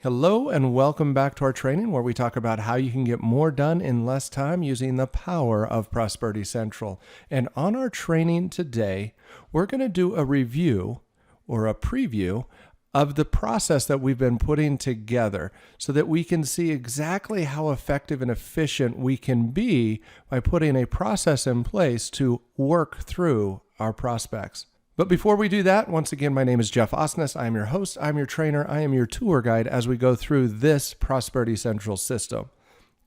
Hello and welcome back to our training where we talk about how you can get more done in less time using the power of Prosperity Central. And on our training today, we're going to do a review or a preview of the process that we've been putting together so that we can see exactly how effective and efficient we can be by putting a process in place to work through our prospects. But before we do that, once again, my name is Jeff Osnes. I am your host, I'm your trainer, I am your tour guide as we go through this Prosperity Central system.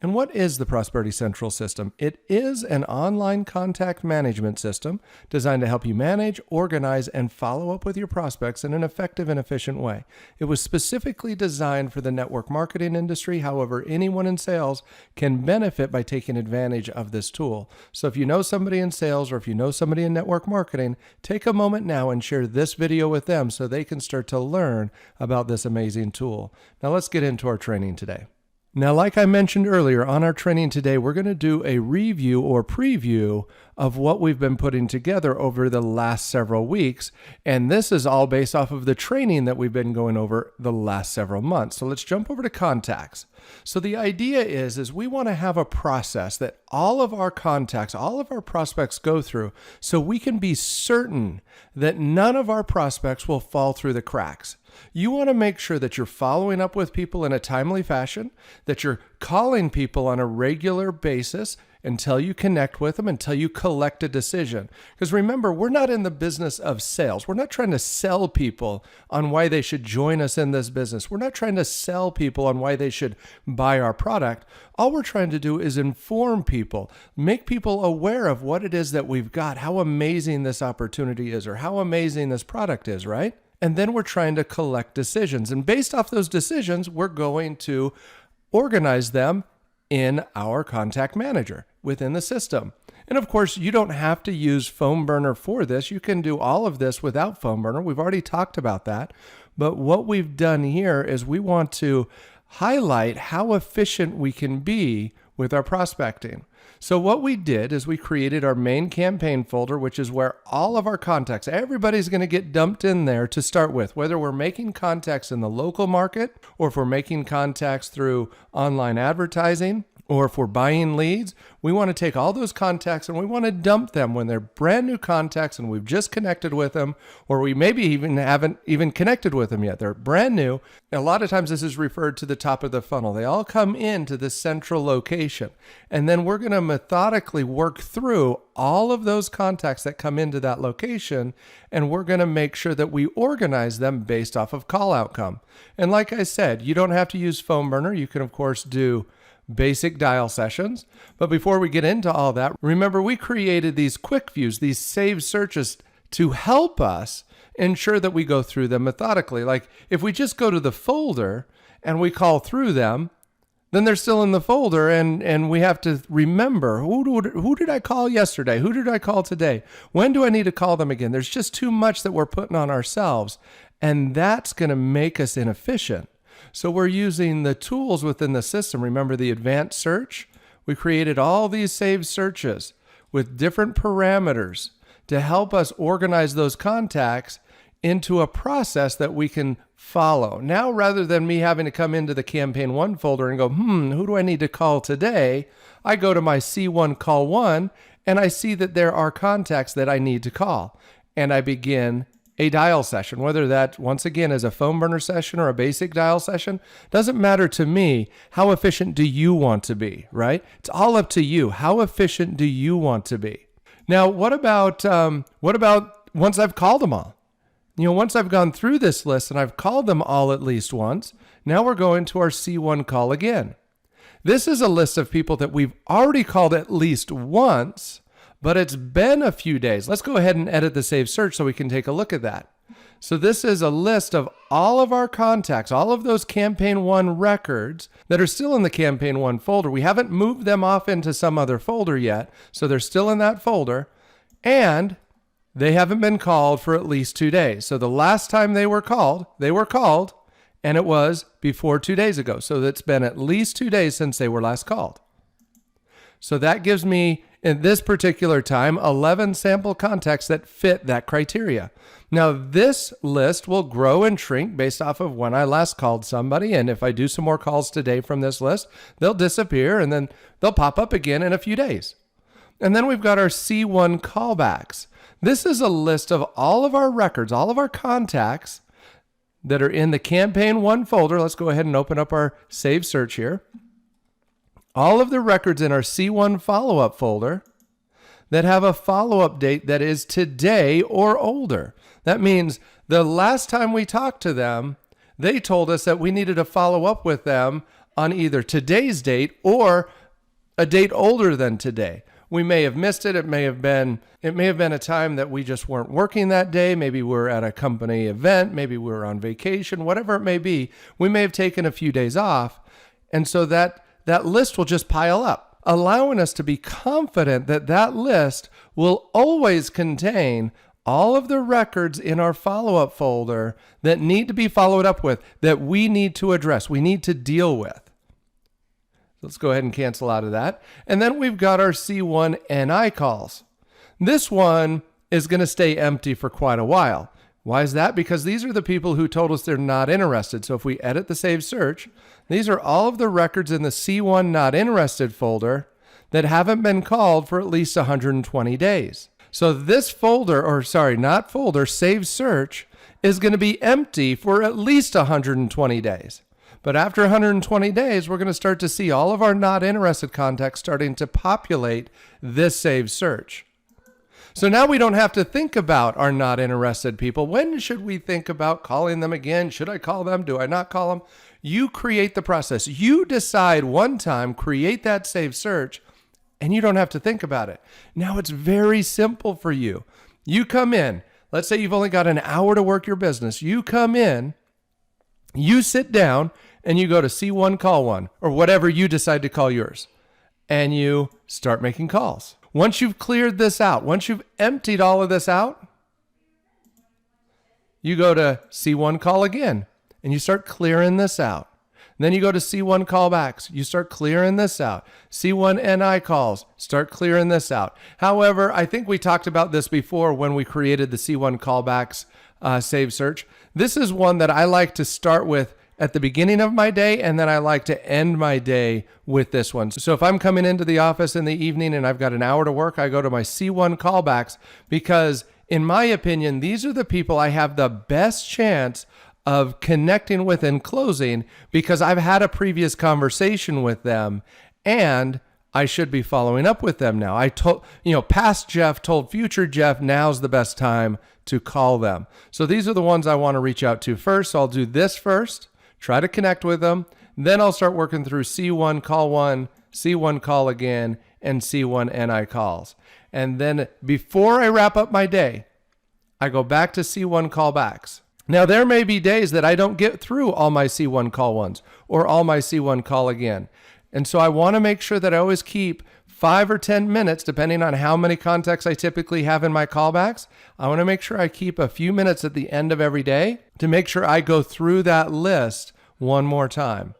And what is the Prosperity Central system? It is an online contact management system designed to help you manage, organize, and follow up with your prospects in an effective and efficient way. It was specifically designed for the network marketing industry. However, anyone in sales can benefit by taking advantage of this tool. So if you know somebody in sales or if you know somebody in network marketing, take a moment now and share this video with them so they can start to learn about this amazing tool. Now let's get into our training today. Now, like I mentioned earlier, on our training today, we're going to do a review or preview of what we've been putting together over the last several weeks. And this is all based off of the training that we've been going over the last several months. So let's jump over to contacts. So the idea is we want to have a process that all of our contacts, all of our prospects go through so we can be certain that none of our prospects will fall through the cracks. You want to make sure that you're following up with people in a timely fashion, that you're calling people on a regular basis until you connect with them, until you collect a decision. Because remember, we're not in the business of sales. We're not trying to sell people on why they should join us in this business. We're not trying to sell people on why they should buy our product. All we're trying to do is inform people, make people aware of what it is that we've got, how amazing this opportunity is, or how amazing this product is, right? And then we're trying to collect decisions. And based off those decisions, we're going to organize them in our contact manager within the system. And of course, you don't have to use PhoneBurner for this. You can do all of this without PhoneBurner. We've already talked about that. But what we've done here is we want to highlight how efficient we can be with our prospecting. So what we did is we created our main campaign folder, which is where all of our contacts, everybody's going to get dumped in there to start with, whether we're making contacts in the local market or if we're making contacts through online advertising or if we're buying leads. We want to take all those contacts and we want to dump them when they're brand new contacts and we've just connected with them, or we maybe even haven't even connected with them yet. They're brand new. A lot of times this is referred to the top of the funnel. They all come into this central location. And then we're going to methodically work through all of those contacts that come into that location, and we're going to make sure that we organize them based off of call outcome. And like I said, you don't have to use PhoneBurner. You can, of course, do basic dial sessions. But before we get into all that, remember we created these quick views, these saved searches to help us ensure that we go through them methodically. Like if we just go to the folder and we call through them, then they're still in the folder and we have to remember who did I call yesterday? Who did I call today? When do I need to call them again? There's just too much that we're putting on ourselves, and that's going to make us inefficient. So we're using the tools within the system. Remember the advanced search? We created all these saved searches with different parameters to help us organize those contacts into a process that we can follow. Now, rather than me having to come into the campaign 1 folder and go, who do I need to call today? I go to my C1 call 1 and I see that there are contacts that I need to call. And I begin a dial session, whether that, once again, is a PhoneBurner session or a basic dial session, doesn't matter to me. How efficient do you want to be, right? It's all up to you. How efficient do you want to be? Now, what about once I've called them all? Once I've gone through this list and I've called them all at least once, now we're going to our C1 call again. This is a list of people that we've already called at least once, but it's been a few days. Let's go ahead and edit the saved search so we can take a look at that. So this is a list of all of our contacts, all of those campaign 1 records that are still in the campaign 1 folder. We haven't moved them off into some other folder yet, so they're still in that folder, and they haven't been called for at least 2 days. So the last time they were called, and it was before 2 days ago. So it's been at least 2 days since they were last called. So that gives me in this particular time, 11 sample contacts that fit that criteria. Now, this list will grow and shrink based off of when I last called somebody. And if I do some more calls today from this list, they'll disappear and then they'll pop up again in a few days. And then we've got our C1 callbacks. This is a list of all of our records, all of our contacts that are in the Campaign 1 folder. Let's go ahead and open up our Save Search here. All of the records in our C1 follow-up folder that have a follow-up date that is today or older. That means the last time we talked to them, they told us that we needed to follow up with them on either today's date or a date older than today. We may have missed it. It may have been a time that we just weren't working that day. Maybe we're at a company event. Maybe we're on vacation, whatever it may be. We may have taken a few days off. And so that list will just pile up, allowing us to be confident that that list will always contain all of the records in our follow-up folder that need to be followed up with, that we need to address, we need to deal with. Let's go ahead and cancel out of that. And then we've got our C1 NI calls. This one is going to stay empty for quite a while. Why is that? Because these are the people who told us they're not interested. So if we edit the Save Search, these are all of the records in the C1 Not Interested folder that haven't been called for at least 120 days. So this Save Search is going to be empty for at least 120 days. But after 120 days, we're going to start to see all of our not interested contacts starting to populate this Save Search. So now we don't have to think about our not interested people. When should we think about calling them again? Should I call them? Do I not call them? You create the process. You decide one time, create that Save Search, and you don't have to think about it. Now it's very simple for you. You come in. Let's say you've only got an hour to work your business. You come in, you sit down, and you go to C1 Call 1, or whatever you decide to call yours, and you start making calls. Once you've cleared this out, once you've emptied all of this out, you go to C1 Call again, and you start clearing this out. Then you go to C1 Callbacks, you start clearing this out. C1 NI calls, start clearing this out. However, I think we talked about this before when we created the C1 Callbacks Save Search. This is one that I like to start with at the beginning of my day, and then I like to end my day with this one. So if I'm coming into the office in the evening and I've got an hour to work, I go to my C1 Callbacks because, in my opinion, these are the people I have the best chance of connecting with and closing because I've had a previous conversation with them and I should be following up with them now. I told, past Jeff told future Jeff, now's the best time to call them. So these are the ones I want to reach out to first. So I'll do this first. Try to connect with them. Then I'll start working through C1 Call 1, C1 Call again, and C1 NI calls. And then before I wrap up my day, I go back to C1 Callbacks. Now, there may be days that I don't get through all my C1 Call 1s or all my C1 Call again. And so I want to make sure that I always keep 5 or 10 minutes, depending on how many contacts I typically have in my callbacks. I want to make sure I keep a few minutes at the end of every day to make sure I go through that list one more time.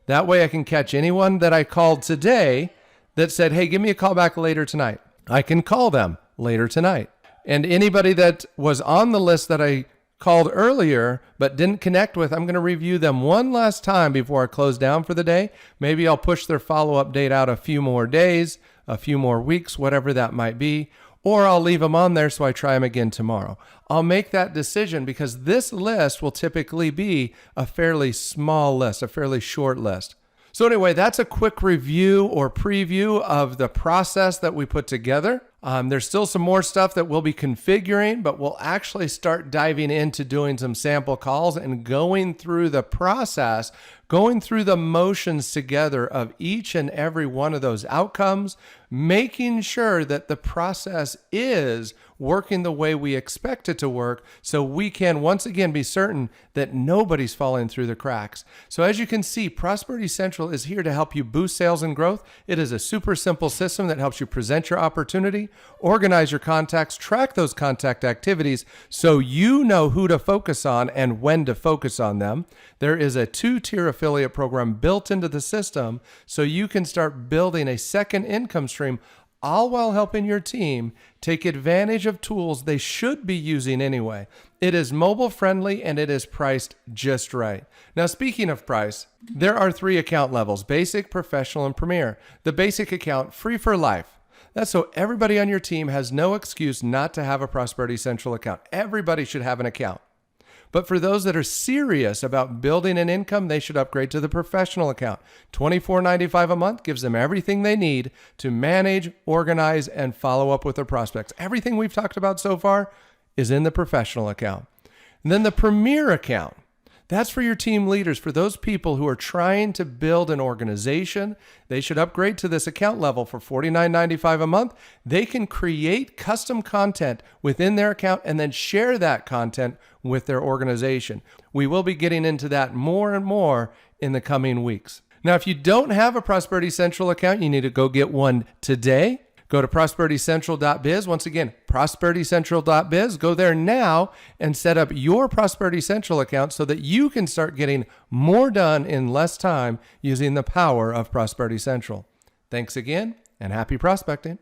That way I can catch anyone that I called today that said, hey, give me a call back later tonight. I can call them later tonight. And anybody that was on the list that I called earlier but didn't connect with, I'm going to review them one last time before I close down for the day. Maybe I'll push their follow-up date out a few more days, a few more weeks, whatever that might be, or I'll leave them on there so I try them again tomorrow. I'll make that decision because this list will typically be a fairly small list, a fairly short list. So anyway, that's a quick review or preview of the process that we put together. There's still some more stuff that we'll be configuring, but we'll actually start diving into doing some sample calls and going through the process, going through the motions together of each and every one of those outcomes, making sure that the process is working the way we expect it to work so we can once again be certain that nobody's falling through the cracks. So as you can see, Prosperity Central is here to help you boost sales and growth. It is a super simple system that helps you present your opportunity, organize your contacts, track those contact activities so you know who to focus on and when to focus on them. There is a 2-tier affiliate program built into the system so you can start building a second income stream all while helping your team take advantage of tools they should be using anyway. It is mobile friendly and it is priced just right. Now, speaking of price, there are 3 account levels: basic, professional, and premier. The basic account, free for life. That's so everybody on your team has no excuse not to have a Prosperity Central account. Everybody should have an account. But for those that are serious about building an income, they should upgrade to the professional account. $24.95 a month gives them everything they need to manage, organize, and follow up with their prospects. Everything we've talked about so far is in the professional account. And then the premier account, that's for your team leaders, for those people who are trying to build an organization. They should upgrade to this account level for $49.95 a month. They can create custom content within their account and then share that content with their organization. We will be getting into that more and more in the coming weeks. Now, if you don't have a Prosperity Central account, you need to go get one today. Go to prosperitycentral.biz. Once again, prosperitycentral.biz. Go there now and set up your Prosperity Central account so that you can start getting more done in less time using the power of Prosperity Central. Thanks again, and happy prospecting.